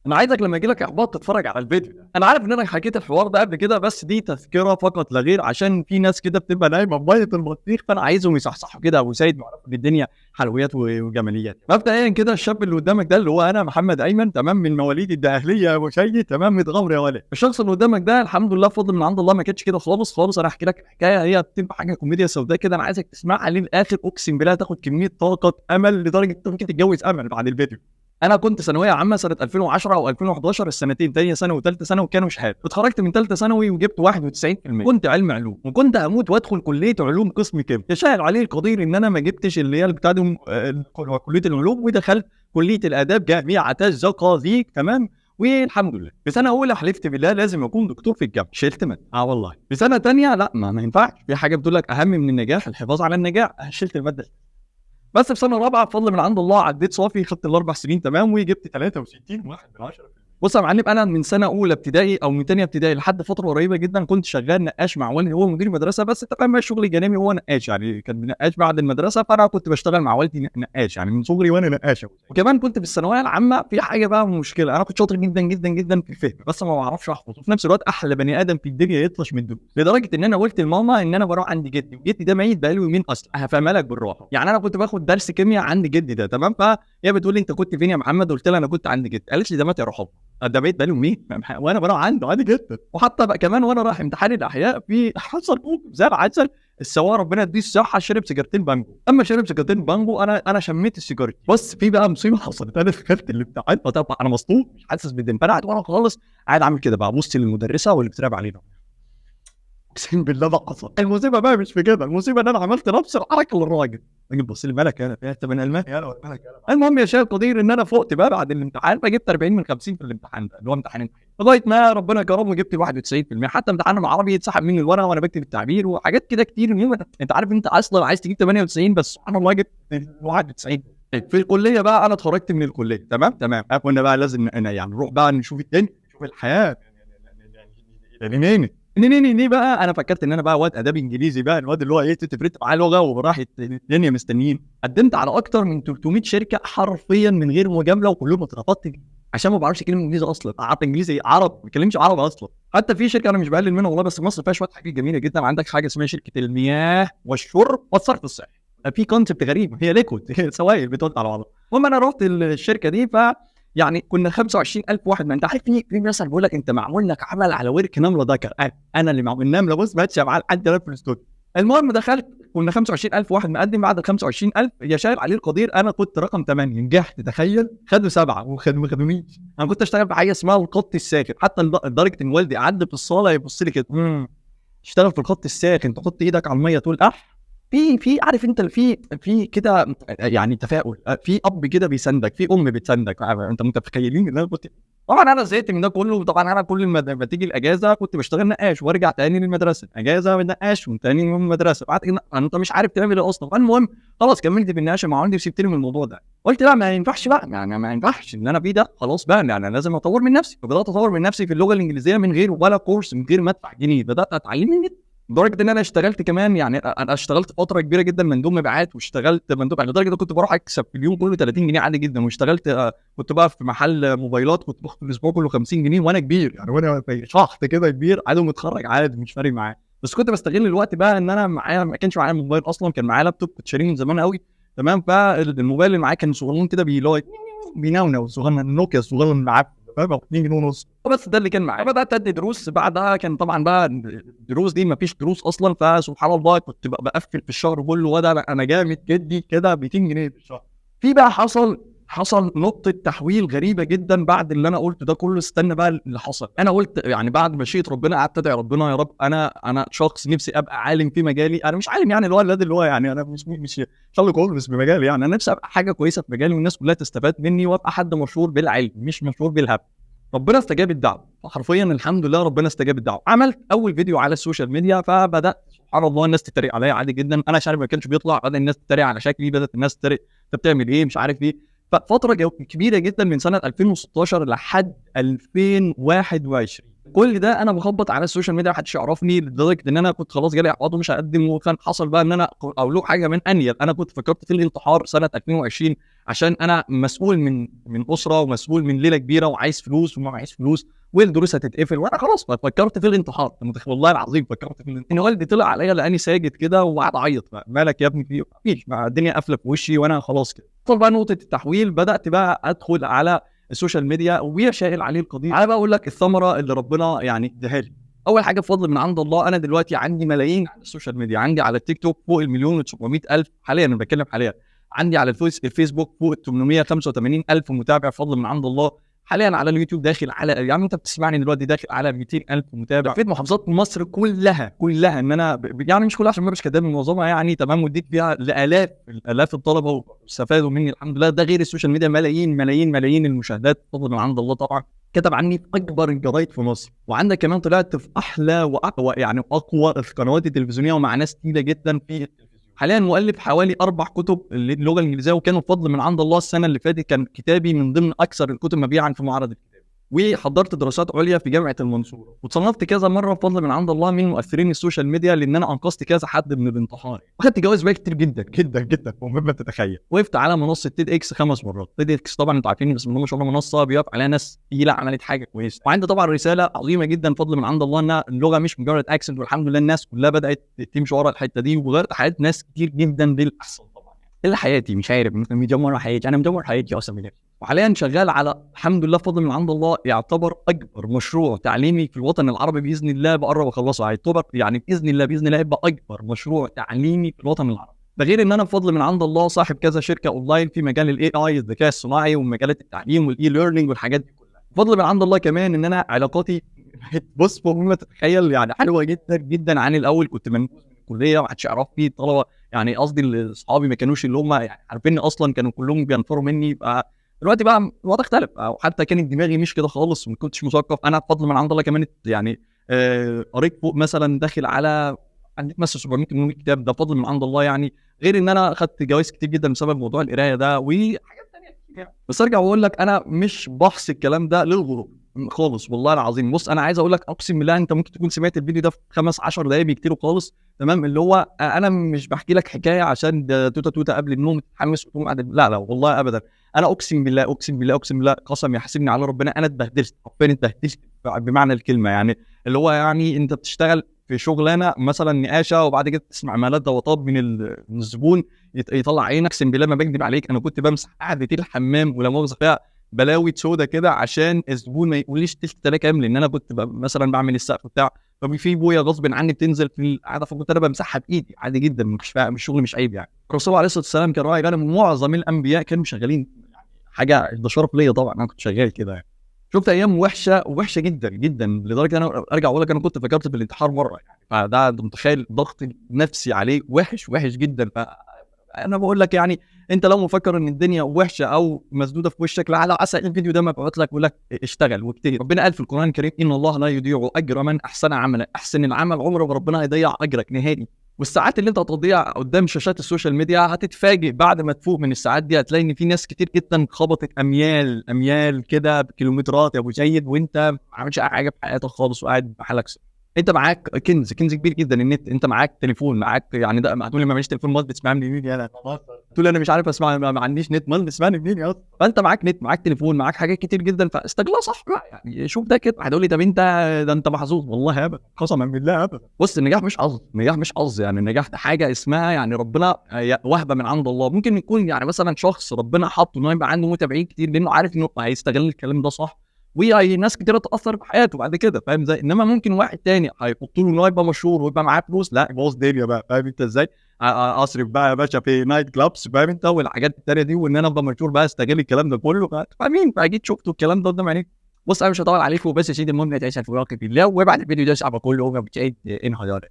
انا عايزك لما يجي لك احباط تتفرج على الفيديو ده. انا عارف ان انا حكيت الحوار ده قبل كده، بس دي تذكره فقط لا غير، عشان في ناس كده بتبقى نايمه بميه البطيخ، فانا عايزهم يصحصحوا كده ابو سيد معرفه بالدنيا حلويات وجماليات. مبدئيا كده الشاب اللي قدامك ده اللي هو انا محمد ايمن، تمام، من مواليد الدقهليه يا ابو سيد، تمام، متغمر يا ولد. الشخص اللي قدامك ده الحمد لله فضل من عند الله ما كانتش كده خالص خالص. انا هحكي لك الحكايه، هي بتبقى حاجه كوميديا سوداء كده، انا عايزك تسمعها للاخر، اقسم بالله تاخد كميه طاقه امل لدرجه انت ممكن تتجوز امل بعد الفيديو. انا كنت ثانويه عامه سنه 2010 او 2011، السنتين ثانيه ثانوي وثالثه ثانوي كانوا شهاده. اتخرجت من ثالثه ثانوي وجبت 91%. كنت علم علوم وكنت هموت وادخل كليه علوم قسم كيمياء. يشاء عليه القدير ان انا ما جبتش اللي هي بتاع كليه العلوم، ودخلت كليه الاداب جامعه الزقازيق، تمام. والحمد لله في سنه اولى حلفت بالله لازم اكون دكتور في الجامعه، شلت ماده والله. في سنه ثانيه لا ما ينفعش، في حاجه بتقول لك اهم من النجاح الحفاظ على النجاح، شلت الماده. بس في سنه رابعه بفضل من عند الله عديت صافي، خدت الاربع سنين تمام، وجبت 63.1%. بص يا معلم، انا من سنه اولى ابتدائي او من ثانيه ابتدائي لحد فتره قريبه جدا كنت شغال نقاش مع والدي، هو مدير مدرسه، بس انت فاهم الشغل الجانبي هو نقاش، يعني كان نقاش بعد المدرسه، فانا كنت بشتغل مع والدي نقاش يعني من صغري وانا نقاش. وكمان كنت في الثانويه العامه في حاجه بقى مشكله، انا كنت شاطر جدا جدا جدا في الفهم بس ما بعرفش احفظ، وفي نفس الوقت احلى بني ادم في الدنيا يطفش من الدروس، لدرجه ان انا قلت لماما ان انا بروح عند جدي، وجدي ده ميت بقاله يومين اصلا. هفهمها لك بالراحه، يعني انا كنت باخد درس كيمياء عند جدي ده، تمام. فهي بتقول لي انت كنت فين يا محمد؟ قلت لها انا كنت عند جدي. قالت لي ده مات يا روح الله، ده بيت بقاله يومين وانا بروح عنده عادي جدا. وحتى بقى كمان وانا رايح امتحان الاحياء في حصل موقف زي العسل. السواق ربنا يديه الصحه شرب سيجارتين بانجو، اما شرب سيجارتين بانجو انا شميت السيجاره. بس في بقى مصيبه حصلت، انا دخلت الامتحان فطبعا انا مصطوب مش حاسس بالدم، فانا قاعد ورا خالص قاعد عامل كده بقى، بص للمدرسه واللي بتراقب علينا. اقسم بالله ده حصل. المصيبه بقى مش في كده، المصيبه ان انا عملت نفس الحركه للراجل. الراجل بص لي مالك انا فيها 8 الماني انا ولا مالك انا. المهم يا شيخ قدير ان انا فقت بقى بعد الامتحان، فجبت 40 من 50 في الامتحان ده اللي هو امتحان لغايه ما ربنا كرمني وجبت 91%. حتى امتحان العربي يتسحب مني الورقه وانا بكتب التعبير وحاجات كده كتير. انت عارف انت اصلا عايز تجيب 98 بس سبحان الله جبت 91. في الكليه بقى انا اتخرجت من الكليه، تمام. كنا بقى لازم يعني نروح بقى نشوف الدنيا، نشوف الحياه. نيني بقى انا فكرت ان انا بقى واد اداب انجليزي بقى، الواد اللي هو ايه تفرت معاه لغه وراح الدنيا مستنيين. قدمت على اكتر من 300 شركه حرفيا من غير مجامله، وكلهم اترفضت عشان ما بعرفش كلمه انجليزي اصلا. عارف انجليزي عرب ما بتكلمش عربي اصلا. حتى في شركه انا مش بقلل منها والله، بس مصر فيها شويه حاجات جميله جدا. عندك حاجه اسمها شركه المياه والشرب والصرف الصحي، في كونسبت غريب، هي ليكويد، هي سوائل بتوضع على بعضها. المهم انا رحت الشركه دي، يعني كنا 25,000 واحد. ما انت عارف في مثل بيقول لك انت معمول لك عمل على ورك نمله ذكر، انا اللي معمول نمله، بص ما هاتش معاه حد في الاستوديو. المهم دخلت، كنا 25,000 واحد مقدم، بعد ال 25,000 يا شايل عليه القدير انا كنت رقم 8 نجحت، تخيل. خدوا 7 ما خدونيش. انا كنت اشتغل في حاجه اسمها الخط الساخن، حتى لدرجه ان والدي قعد في الصاله يبص لي كده، تشتغل في الخط الساخن تحط ايدك على الميه تقول في عارف انت في كده يعني تفاؤل، في اب كده بيساندك، في ام بتساندك. انت متخيلين ان انا كنت طبعا انا زهقت من ده كله. طبعا انا كل ما تيجي الاجازه كنت بشتغل نقاش وارجع تاني للمدرسه، اجازه نقاش وتاني يوم المدرسه، بعد كده انت مش عارف تعمل ايه اصلا. المهم خلاص كملت في النقاش مع والدي وسبت لي من الموضوع ده. قلت لا ما ينفعش بقى، يعني ما ينفعش ان انا فيه ده خلاص بقى، يعني انا لازم اطور من نفسي. فبدات اطور من نفسي في اللغه الانجليزيه من غير ولا كورس، من غير ما ادفع جنيه، بدات اتعلم من النت. لدرجه ان انا اشتغلت كمان، يعني انا اشتغلت فتره كبيره جدا مندوب مبيعات، واشتغلت مندوب يعني لدرجه ان كنت بروح اكسب في اليوم كله 30 جنيه عادي جدا. واشتغلت كنت بقى في محل موبايلات كنت باخد الاسبوع كله 50 جنيه وانا كبير، يعني وانا شحط كده كبير عادي ومتخرج عادي مش فارق معايا. بس كنت بستغل الوقت بقى ان انا معايا، ما كانش معايا موبايل اصلا، كان معايا لابتوب كنت شاريه من زمان قوي، تمام. فالموبايل اللي معايا كان صغنون كده بينونو صغنن، نوكيا صغنن معاك، فاهم، 2 جنيه ونص. بس ده اللي كان معايا. بدات ادي دروس بعدها، كان طبعا بقى الدروس دي ما فيش دروس اصلا، فسبحان الله كنت بقى بقفل في الشهر كله، وده انا جامد جدي كده 200 جنيه في الشهر. في بقى حصل نقطة تحويل غريبة جدا بعد اللي انا قلته ده كله. استنى بقى اللي حصل. انا قلت يعني بعد مشيئة ربنا قعدت ادعي ربنا يا رب انا شخص نفسي ابقى عالم في مجالي. انا مش عالم يعني اللي هو يعني انا مش شغل كويس في مجالي، يعني انا نفسي ابقى حاجة كويسة في مجالي والناس كلها تستفاد مني، وابقى حد مشهور بالعلم مش مشهور بالهبل. ربنا استجاب الدعوه حرفيا، الحمد لله ربنا استجاب الدعوه. عملت اول فيديو على السوشيال ميديا، فبدات سبحان الله الناس تتريق عليا عادي جدا. انا شعري ما كانش بيطلع، بدا الناس تتريق على شكلي، بدات الناس تتريق انت بتعمل ايه مش عارف ايه. ففتره كبيره جدا من سنه 2016 لحد 2021 كل ده انا بخبط على السوشيال ميديا، محدش يعرفني، لدرجه ان انا كنت خلاص جالي احباط ومش هقدم. وكان حصل بقى ان انا اقول له حاجه من انيل، انا كنت فكرت في الانتحار سنه 2020 عشان انا مسؤول من اسره ومسؤول من ليله كبيره وعايز فلوس وما معيش فلوس والدروس هتتقفل، وانا خلاص فكرت في الانتحار. والله العظيم فكرت في الانتحار. ان والدي طلع عليا لاني ساجد كده وقعد اعيط، مالك يا ابني في مفيش، الدنيا قافله في وشي وانا خلاص كده. طب بقى نقطه التحويل، بدات بقى ادخل على السوشيال ميديا وشائل عليه القضيه. انا بقى اقول لك الثمره اللي ربنا يعني اداها لي. اول حاجه بفضل من عند الله، انا دلوقتي عندي ملايين على السوشيال ميديا. عندي على التيك توك فوق المليون و700,000 حاليا، انا بتكلم حاليا. عندي على الفيسبوك فوق 885,000 متابع بفضل من عند الله. حاليا على اليوتيوب داخل على، يعني انت بتسمعني دلوقتي، داخل على 200,000 متابع. لفيت محافظات مصر كلها ان انا يعني مش كلها عشان ما بقاش كداب، معظمها يعني تمام، وديت فيها لالاف الطلبه واستفادوا مني الحمد لله. ده غير السوشيال ميديا ملايين ملايين ملايين المشاهدات بفضل من عند الله طبعا. كتب عني في اكبر الجرايد في مصر، وعندك كمان طلعت في احلى واقوى يعني اقوى القنوات التلفزيونيه ومع ناس تقيله جدا في التلفزيون. حاليا مؤلف حوالي 4 كتب للغه الانجليزيه، وكانوا بفضل من عند الله السنه اللي فاتت كان كتابي من ضمن اكثر الكتب مبيعا في معرض الكتاب. وحضرت دراسات عليا في جامعه المنصوره، وتصنفت كذا مره بفضل من عند الله من مؤثرين السوشيال ميديا، لان انا انقذت كذا حد من الانتحار. واخدت جوائز بقى كتير جدا جدا جدا ومما تتخيل. وقفت على منصه تيد اكس 5 مرات. تيد اكس طبعا انتوا عارفين بسم الله ما شاء الله منصه بيقف عليها ناس تقيله عملت حاجه كويسه. وعندي طبعا رساله عظيمه جدا بفضل من عند الله، انها اللغه مش مجرد اكسنت، والحمد لله الناس كلها بدات تمشي ورا الحته دي، وغيرت حياه ناس كتير جدا للاحسن. طبعا ايه حياتي مش عارف، مدمر حياتي، انا مدمر حياتي اصلا من نفسي. وحاليا شغال على الحمد لله بفضل من عند الله يعتبر اكبر مشروع تعليمي في الوطن العربي باذن الله، بقرب اخلصه. هيعتبر يعني باذن الله يبقى اكبر مشروع تعليمي في الوطن العربي. ده غير ان انا بفضل من عند الله صاحب كذا شركه اونلاين في مجال الاي اي، الذكاء الصناعي، ومجالات التعليم والاي ليرنينج والحاجات دي كلها. بفضل من عند الله كمان ان انا علاقاتي بص فوق ما تتخيل يعني حلوه جدا جدا عن الاول. كنت منبوذ من الكليه وما حدش يعرفني، الطلبه يعني قصدي اصحابي ما كانوش اللي هم يعني عارفيني اصلا، كانوا كلهم بينفروا مني. دلوقتي بقى الوضع اختلف، او حتى كانت دماغي مش كده خالص وما كنتش مثقف. انا بفضل من عند الله كمان يعني قريت فوق مثلا داخل على عندي مثلا 700 800 كتاب، ده فضل من عند الله يعني. غير ان انا خدت جوائز كتير جدا بسبب موضوع القرايه ده وحاجات ثانيه كتير. بس ارجع واقول لك انا مش بحث الكلام ده للغرور خالص والله العظيم. بص انا عايز اقول لك اقسم بالله انت ممكن تكون سمعت الفيديو ده في 5-10 دقايق بكتير خالص، تمام؟ اللي هو انا مش بحكي لك حكايه عشان ده توته قبل النوم تتحمس وتقوم قاعد، لا والله ابدا. انا اقسم بالله قسم يحاسبني على ربنا، انا اتبهدلت حرفيا، اتبهدلت بمعنى الكلمه. يعني اللي هو يعني انت بتشتغل في شغلانه مثلا نقاشه، وبعد كده تسمع مالات ضوطات من الزبون يطلع عينك. اقسم بالله ما بكذب عليك، انا كنت بمسح قعده الحمام ولا مؤاخذه فيها بلاوي سودا كده عشان الزبون ما يقوليش تلت تلاقي كام، لان انا كنت مثلا بعمل السقف بتاع، ففي بويه غصب عني بتنزل في القعده، فكنت انا بمسحها بايدي عادي جدا، مش الشغل مش عيب يعني. الرسول عليه الصلاه والسلام كان راعي غنم، معظم الانبياء كانوا شغالين يعني. حاجه ده شرف ليا طبعا، انا كنت شغال كده يعني. شفت ايام وحشه جدا جدا، لدرجه انا ارجع اقول لك انا كنت فكرت بالانتحار مره يعني. فده انت متخيل الضغط النفسي عليه وحش جدا. انا بقول لك يعني انت لو مفكر ان الدنيا وحشه او مسدوده في وشك، لعل عسى الفيديو ده ما بعت لك، بقول لك اشتغل واجتهد. ربنا قال في القران الكريم ان الله لا يضيع اجر من احسن عملا. احسن العمل عمره ربنا هيضيع اجرك نهائي. والساعات اللي انت هتضيع قدام شاشات السوشيال ميديا هتتفاجئ بعد ما تفوق من الساعات دي، هتلاقي ان في ناس كتير جدا خبطت اميال كده بكيلومترات يا ابو زيد، وانت ما عملتش اي حاجه في حياتك خالص وقاعد بحالك. انت معاك كنز كبير جدا النت، انت معاك تليفون، معاك يعني ده هتقول لي ما معيش تليفون، ما بتسمعني منين؟ انا تقول انا مش عارف اسمع، ما عنديش نت، ما بتسمعني منين يا اسطى؟ فانت معاك نت، معاك تليفون، معاك حاجات كتير جدا، فاستغلها صح بقى يعني. شوف ده كده هتقول لي طب انت ده انت محظوظ، والله ابدا قسما بالله ابدا. بص النجاح مش حظ، النجاح مش حظ يعني. النجاح ده حاجه اسمها يعني ربنا وهبه من عند الله. ممكن يكون يعني مثلا شخص ربنا حاطه انه يبقى عنده متابعين كتير لانه عارف انه هيستغل الكلام ده صح، وناس كتير تاثر بحياته بعد كده، فاهم ازاي؟ انما ممكن واحد تاني هيحط له انه يبقى مشهور ويبقى معاه فلوس، لا يبوظ الدنيا بقى، فاهم انت ازاي؟ اصرف بقى يا باشا في نايت كلابس، فاهم انت، والحاجات التانيه دي، وان انا ابقى مشهور بقى استغل الكلام ده كله، فاهمين؟ فاكيد شفتوا الكلام ده قدام عينيك. بص انا مش هطول عليكم، بس يا سيدي المهم تعيش في واقع الله، وابعت الفيديو ده شعبه كله وما بتشاهد انهيار.